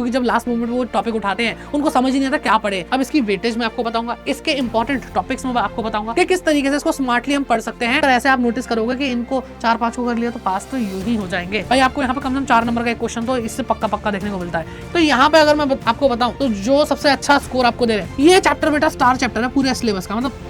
क्योंकि जब last moment में वो टॉपिक उठाते हैं उनको समझ ही नहीं आता क्या पढ़े। अब इसकी वेटेज मैं आपको बताऊंगा, इसके इंपॉर्टेंट टॉपिक्स में आपको बताऊंगा कि किस तरीके से इसको स्मार्टली हम पढ़ सकते हैं। ऐसे आप नोटिस करोगे कि इनको 4-5 को कर लिया तो पास तो यूं ही हो जाएंगे भाई। आपको यहाँ पे कम से कम 4 नंबर का एक क्वेश्चन तो इससे पक्का देखने को मिलता है। तो यहाँ पे अगर मैं आपको बताऊं तो जो सबसे अच्छा स्कोर आपको दे रहे हैं, ये चैप्टर बेटा स्टार चैप्टर है पूरे सिलेबस का। मतलब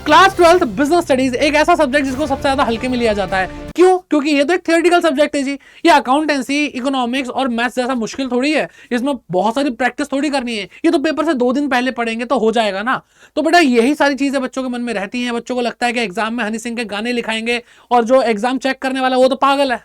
क्लास 12 बिजनेस स्टडीज एक ऐसा सब्जेक्ट जिसको सबसे ज्यादा हल्के में लिया जाता है। क्यों? क्योंकि ये तो एक थियोरेटिकल सब्जेक्ट है जी। ये अकाउंटेंसी, इकोनॉमिक्स और मैथ्स जैसा मुश्किल थोड़ी है, इसमें बहुत सारी प्रैक्टिस थोड़ी करनी है। ये तो पेपर से 2 दिन पहले पढ़ेंगे तो हो जाएगा ना। तो बेटा यही सारी चीजें बच्चों के मन में रहती हैं। बच्चों को लगता है कि एग्जाम में हनी सिंह के गाने लिखाएंगे और जो एग्जाम चेक करने वाला वो तो पागल है।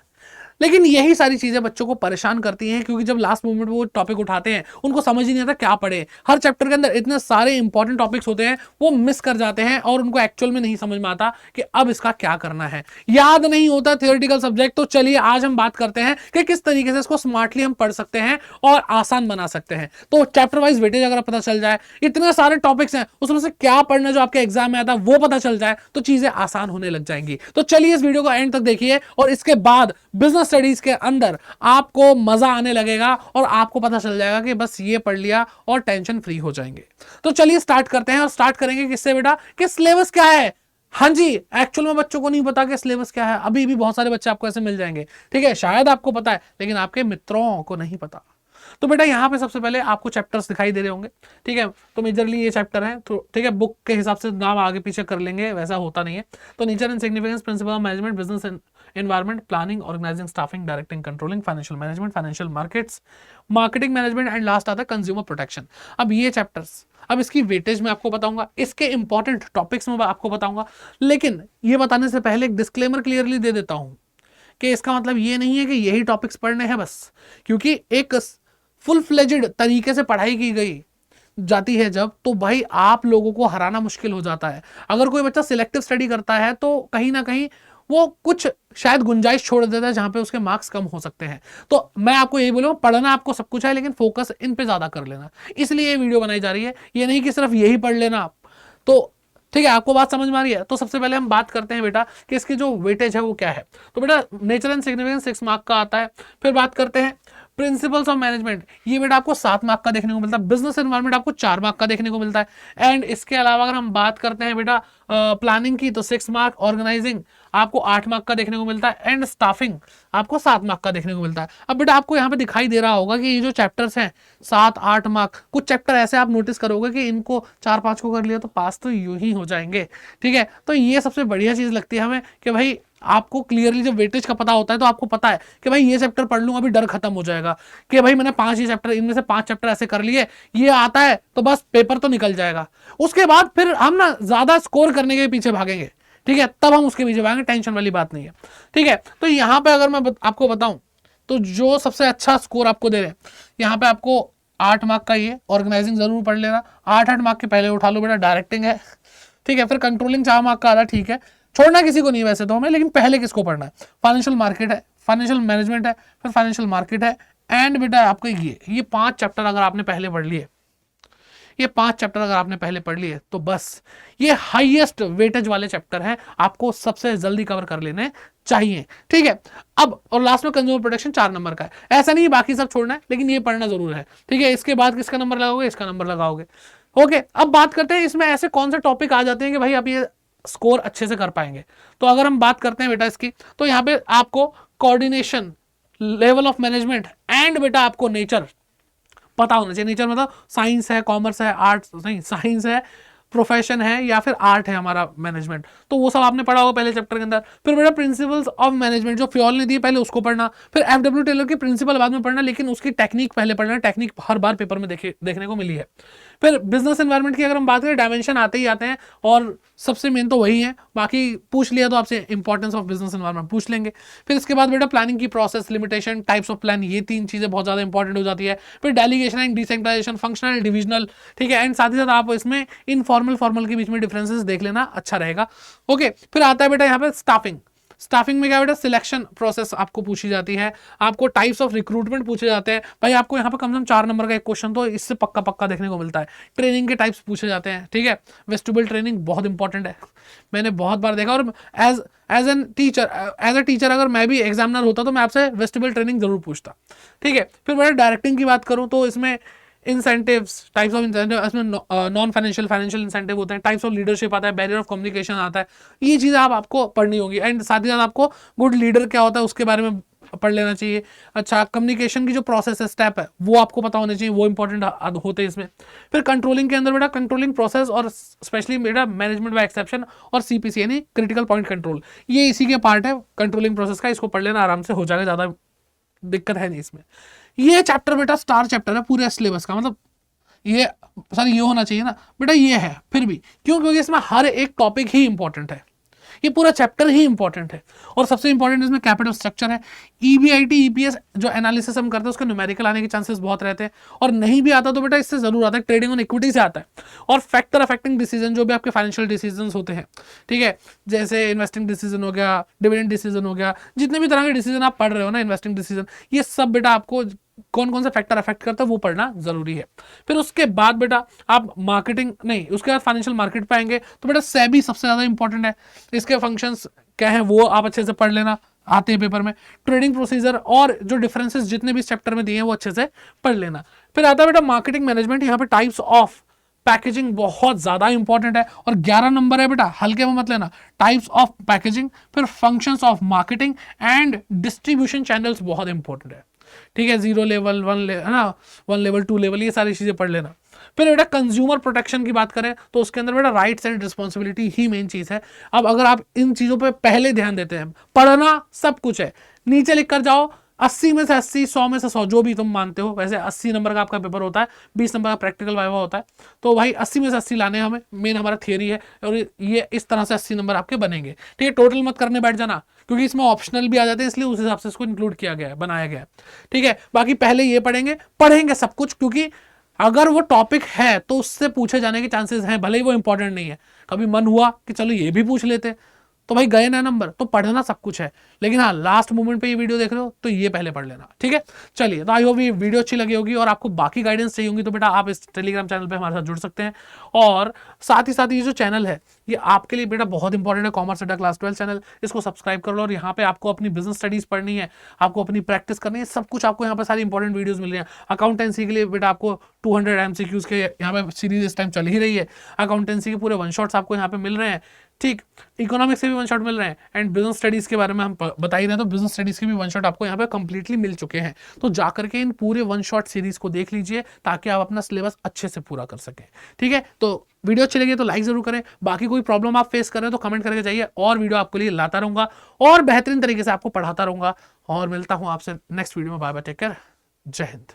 लेकिन यही सारी चीजें बच्चों को परेशान करती हैं, क्योंकि जब लास्ट मोमेंट में वो टॉपिक उठाते हैं उनको समझ ही नहीं आता क्या पढ़े। हर चैप्टर के अंदर इतने सारे इंपॉर्टेंट टॉपिक्स होते हैं, वो मिस कर जाते हैं और उनको एक्चुअल में नहीं समझ में आता कि अब इसका क्या करना है। याद नहीं होता थियोरेटिकल सब्जेक्ट। तो चलिए आज हम बात करते हैं कि किस तरीके से इसको स्मार्टली हम पढ़ सकते हैं और आसान बना सकते हैं। तो चैप्टर वाइज वेटेज अगर पता चल जाए, इतने सारे टॉपिक्स हैं उसमें से क्या पढ़ना जो आपके एग्जाम में आता है वो पता चल जाए, तो चीजें आसान होने लग जाएंगी। तो चलिए इस वीडियो को एंड तक देखिए और इसके बाद बिजनेस स्टडीज के अंदर आपको मजा आने लगेगा और आपको पता चल जाएगा कि बस ये पढ़ लिया और टेंशन फ्री हो जाएंगे। तो चलिए स्टार्ट करते हैं और स्टार्ट करेंगे किससे बेटा, कि सिलेबस क्या है। हाँ जी, एक्चुअल में बच्चों को नहीं पता कि सिलेबस क्या है। अभी भी बहुत सारे बच्चे आपको ऐसे मिल जाएंगे, ठीक है, शायद आपको पता है लेकिन आपके मित्रों को नहीं पता। तो बेटा यहाँ पे सबसे पहले आपको चैप्टर्स दिखाई दे रहे होंगे, ठीक है। तो मेजरली ये चैप्टर है, तो ठीक है, बुक के हिसाब से नाम आगे पीछे कर लेंगे, वैसा होता नहीं है। तो nature and significance, principle of management, business environment, planning, organising, staffing, directing, controlling, financial management, financial markets, marketing management and last आता है कंज्यूमर प्रोटेक्शन। अब ये चैप्टर्स, अब इसकी वेटेज में आपको बताऊंगा, इसके इंपॉर्टेंट टॉपिक्स में आपको बताऊंगा। लेकिन ये बताने से पहले एक डिस्क्लेमर क्लियरली दे देता हूं कि इसका मतलब ये नहीं है कि यही टॉपिक्स पढ़ने हैं बस, क्योंकि एक फुल फ्लेजेड तरीके से पढ़ाई की गई जाती है जब, तो भाई आप लोगों को हराना मुश्किल हो जाता है। अगर कोई बच्चा सिलेक्टिव स्टडी करता है तो कहीं ना कहीं वो कुछ शायद गुंजाइश छोड़ देता है जहां पे उसके मार्क्स कम हो सकते हैं। तो मैं आपको यही बोलूंगा, पढ़ना आपको सब कुछ है लेकिन फोकस इन पे ज्यादा कर लेना, इसलिए ये वीडियो बनाई जा रही है। ये नहीं कि सिर्फ यही पढ़ लेना आप। तो ठीक है, आपको बात समझ में आ रही है। तो सबसे पहले हम बात करते हैं बेटा कि इसकी जो वेटेज है वो क्या है। तो बेटा नेचर एंड सिग्निफिकेंस 6 मार्क का आता है। फिर बात करते हैं प्रिंसिपल्स ऑफ मैनेजमेंट, ये बेटा आपको 7 मार्क का देखने को मिलता है। बिजनेस एनवायरनमेंट आपको 4 मार्क का देखने को मिलता है। एंड इसके अलावा अगर हम बात करते हैं बेटा प्लानिंग की, तो 6 मार्क, ऑर्गेनाइजिंग आपको 8 मार्क का देखने को मिलता है, एंड स्टाफिंग आपको 7 मार्क का देखने को मिलता है। अब बेटा आपको यहाँ पे दिखाई दे रहा होगा कि ये जो चैप्टर्स हैं 7-8 मार्क, कुछ चैप्टर ऐसे आप नोटिस करोगे कि इनको 4-5 को कर लिया तो पास तो यूं ही हो जाएंगे, ठीक है। तो ये सबसे बढ़िया चीज लगती है हमें कि भाई आपको क्लियरली जब वेटेज का पता होता है तो आपको पता है कि भाई ये चैप्टर पढ़ लूंगा, अभी डर खत्म हो जाएगा कि भाई मैंने 5 ही चैप्टर, इनमें से 5 चैप्टर ऐसे कर लिए, ये आता है तो बस पेपर तो निकल जाएगा। उसके बाद फिर हम ना ज्यादा स्कोर करने के पीछे भागेंगे, ठीक है, तब हम उसके पीछे भागेंगे, टेंशन वाली बात नहीं है, ठीक है। तो यहाँ पे अगर मैं आपको बताऊं तो जो सबसे अच्छा स्कोर आपको दे रहे हैं, यहाँ पे आपको 8 मार्क का ये ऑर्गेनाइजिंग जरूर पढ़ लेना, 8-8 मार्क के पहले उठा लो बेटा, डायरेक्टिंग है, ठीक है। फिर कंट्रोलिंग 4 मार्क का आ रहा है, ठीक है, छोड़ना किसी को नहीं वैसे तो हमें, लेकिन पहले किसको पढ़ना है, फाइनेंशियल मार्केट है, फाइनेंशियल मैनेजमेंट है, फिर फाइनेंशियल मार्केट है, एंड बेटा आपको ये 5 चैप्टर अगर आपने पहले पढ़ लिए, ये 5 चैप्टर अगर आपने पहले पढ़ लिए तो बस ये हाईएस्ट वेटेज वाले चैप्टर हैं, आपको सबसे जल्दी कवर कर लेने चाहिए, ठीक है। अब और लास्ट में कंज्यूमर प्रोटेक्शन 4 नंबर का है, ऐसा नहीं बाकी सब छोड़ना है लेकिन ये पढ़ना जरूर है, ठीक है। इसके बाद किसका नंबर लगाओगे, इसका नंबर लगाओगे, ओके। अब बात करते हैं इसमें ऐसे कौन से टॉपिक आ जाते हैं कि भाई आप ये स्कोर अच्छे से कर पाएंगे। तो अगर हम बात करते हैं बेटा इसकी, तो यहाँ पे आपको coordination, level of management and बेटा आपको नेचर पता होना चाहिए। नेचर मतलब साइंस है, कॉमर्स है, आर्ट्स नहीं, साइंस है, प्रोफेशन है या फिर आर्ट है हमारा मैनेजमेंट, तो वो सब आपने पढ़ा होगा पहले चैप्टर के अंदर। फिर बेटा प्रिंसिपल्स ऑफ मैनेजमेंट जो फ्योल ने दी पहले उसको पढ़ना, फिर एफडब्ल्यू टेलर की प्रिंसिपल बाद में पढ़ना, लेकिन उसकी टेक्निक पहले पढ़ना, टेक्निक हर बार पेपर में देखने को मिली है। फिर बिजनेस एनवायरनमेंट की अगर हम बात करें, डायमेंशन आते ही आते हैं और सबसे मेन तो वही है, बाकी पूछ लिया तो आपसे इंपॉर्टेंस ऑफ बिजनेस एनवायरनमेंट पूछ लेंगे। फिर इसके बाद बेटा प्लानिंग की process, limitation, types of plan, ये 3 चीजें बहुत ज्यादा इंपॉर्टेंट हो जाती है। फिर delegation and decentralisation, functional, divisional, ठीक है, एंड साथ ही साथ आप इसमें इनफॉर्मल फॉर्मल के बीच में डिफरेंसेस देख लेना, अच्छा रहेगा, ओके। फिर आता है बेटा यहाँ पे स्टाफिंग। स्टाफिंग में क्या बेटा, सिलेक्शन प्रोसेस आपको पूछी जाती है, आपको टाइप्स ऑफ रिक्रूटमेंट पूछे जाते हैं। भाई आपको यहाँ पे कम से कम 4 नंबर का एक क्वेश्चन तो इससे पक्का पक्का देखने को मिलता है। ट्रेनिंग के टाइप्स पूछे जाते हैं, ठीक है। वेस्टिबुलर ट्रेनिंग बहुत इंपॉर्टेंट है, मैंने बहुत बार देखा, और एज अ टीचर अगर मैं भी एग्जामिनर होता तो मैं आपसे वेस्टिबुलर ट्रेनिंग जरूर पूछता, ठीक है। फिर मैं डायरेक्टिंग की बात करूं तो इसमें इंसेंटिव्स, टाइप्स ऑफ इंसेंटिव, इसमें नॉन फाइनेंशियल, फाइनेंशियल इंसेंटिव होते हैं, टाइप्स ऑफ लीडरशिप आता है, बैरियर ऑफ कम्युनिकेशन आता है, ये चीज़ें आपको पढ़नी होगी। एंड साथ ही साथ आपको गुड लीडर क्या होता है उसके बारे में पढ़ लेना चाहिए। अच्छा, कम्युनिकेशन की जो प्रोसेस है, स्टेप है, वो आपको पता होने चाहिए, वो इंपॉर्टेंट होते हैं इसमें। फिर कंट्रोलिंग के अंदर बेटा कंट्रोलिंग प्रोसेस और स्पेशली बेटा मैनेजमेंट बाय एक्सेप्शन और सीपीसी यानी क्रिटिकल पॉइंट कंट्रोल, ये इसी के पार्ट है कंट्रोलिंग प्रोसेस का। इसको पढ़ लेना, आराम से हो जाएगा, ज़्यादा दिक्कत है नहीं इसमें। ये चैप्टर बेटा स्टार चैप्टर है पूरे सिलेबस का, मतलब ये सर ये होना चाहिए ना बेटा, ये है फिर भी क्यों, क्योंकि इसमें हर एक टॉपिक ही इंपॉर्टेंट है, ये पूरा चैप्टर ही इंपॉर्टेंट है। और सबसे इंपॉर्टेंट इसमें कैपिटल स्ट्रक्चर है। ईबीआईटी ईपीएस जो एनालिसिस हम करते हैं उसके न्यूमेरिकल आने के चांसेस बहुत रहते हैं, और नहीं भी आता तो बेटा इससे जरूर आता है, ट्रेडिंग ऑन इक्विटी से आता है। और फैक्टर अफेक्टिंग डिसीजन जो भी आपके फाइनेंशियल डिसीजन होते हैं, ठीक है, जैसे इन्वेस्टिंग डिसीजन हो गया, डिविडेंड डिसीजन हो गया, जितने भी तरह के डिसीजन आप पढ़ रहे हो ना, इन्वेस्टिंग डिसीजन, ये सब बेटा आपको कौन कौन सा फैक्टर अफेक्ट करता है वो पढ़ना जरूरी है। फिर उसके बाद बेटा आप मार्केटिंग नहीं, उसके बाद फाइनेंशियल मार्केट पे आएंगे तो बेटा सेबी सबसे ज्यादा इंपॉर्टेंट है, इसके फंक्शंस क्या है वो आप अच्छे से पढ़ लेना, आते हैं पेपर में। ट्रेडिंग प्रोसीजर और जो डिफरेंसेस जितने भी इस चैप्टर में दिए हैं वो अच्छे से पढ़ लेना। फिर आता है बेटा मार्केटिंग मैनेजमेंट, यहाँ पे टाइप्स ऑफ पैकेजिंग बहुत ज्यादा इंपॉर्टेंट है, और 11 नंबर है बेटा, हल्के में मत लेना। टाइप्स ऑफ पैकेजिंग, फिर functions of marketing and distribution channels बहुत इंपॉर्टेंट है, ठीक है। 0 लेवल 1 लेवल है ना, 1 लेवल 2 लेवल, ये सारी चीजें पढ़ लेना। फिर बेटा कंज्यूमर प्रोटेक्शन की बात करें तो उसके अंदर बेटा rights and responsibility he main चीज है। अब अगर आप इन चीजों पे पहले ध्यान देते हैं, पढ़ना सब कुछ है, नीचे लिख कर जाओ 80 में से 80, 100 में से 100, जो भी तुम मानते हो। वैसे 80 नंबर का आपका पेपर होता है, 20 नंबर का प्रैक्टिकल वाइवा होता है, तो भाई 80 में से 80 लाने हमें, मेन हमारा थियरी है, और ये इस तरह से 80 नंबर आपके बनेंगे, ठीक है। टोटल मत करने बैठ जाना, क्योंकि इसमें ऑप्शनल भी आ जाते हैं, इसलिए उस हिसाब से इसको इंक्लूड किया गया है, बनाया गया है, ठीक है। बाकी पहले ये पढ़ेंगे सब कुछ, क्योंकि अगर वो टॉपिक है तो उससे पूछे जाने के चांसेस हैं, भले ही वो इंपॉर्टेंट नहीं है। कभी मन हुआ कि चलो ये भी पूछ लेते, तो भाई गए ना नंबर, तो पढ़ना सब कुछ है, लेकिन हाँ लास्ट मोमेंट पे ये वीडियो देख रहे हो तो ये पहले पढ़ लेना, ठीक है। चलिए, तो आई होप ये वीडियो अच्छी लगी होगी, और आपको बाकी गाइडेंस चाहिए होगी तो बेटा आप इस टेलीग्राम चैनल पे हमारे साथ जुड़ सकते हैं। और साथ ही साथ ये जो चैनल है ये आपके लिए बेटा बहुत इंपॉर्टेंट है, कॉमर्स अड्डा क्लास 12 चैनल, इसको सब्सक्राइब कर लो। और यहाँ पे आपको अपनी बिजनेस स्टडीज पढ़नी है, आपको अपनी प्रैक्टिस करनी है, सब कुछ आपको यहाँ पे सारी इंपॉर्टेंट वीडियोस मिल रही है। अकाउंटेंसी के लिए बेटा आपको 200 MCQs के यहाँ पे सीरीज इस टाइम चल ही रही है, अकाउंटेंसी के पूरे 1 शॉट्स आपको यहाँ पे मिल रहे हैं, ठीक। इकोनॉमिक्स के भी 1 शॉट मिल रहे हैं, एंड बिजनेस स्टडीज के बारे में हम बता ही रहे हैं, तो बिजनेस स्टडीज के भी 1 शॉट आपको यहाँ पे कंप्लीटली मिल चुके हैं। तो जाकर के इन पूरे 1 शॉट सीरीज को देख लीजिए, ताकि आप अपना सिलेबस अच्छे से पूरा कर सकें, ठीक है। तो वीडियो अच्छी लगी तो लाइक जरूर करें, बाकी कोई प्रॉब्लम आप फेस कर रहे हैं तो कमेंट करके जाइए, और वीडियो आपके लिए लाता रहूंगा और बेहतरीन तरीके से आपको पढ़ाता रहूंगा। और मिलता हूं आपसे नेक्स्ट वीडियो में, बाय बाय, टेक केयर, जय हिंद।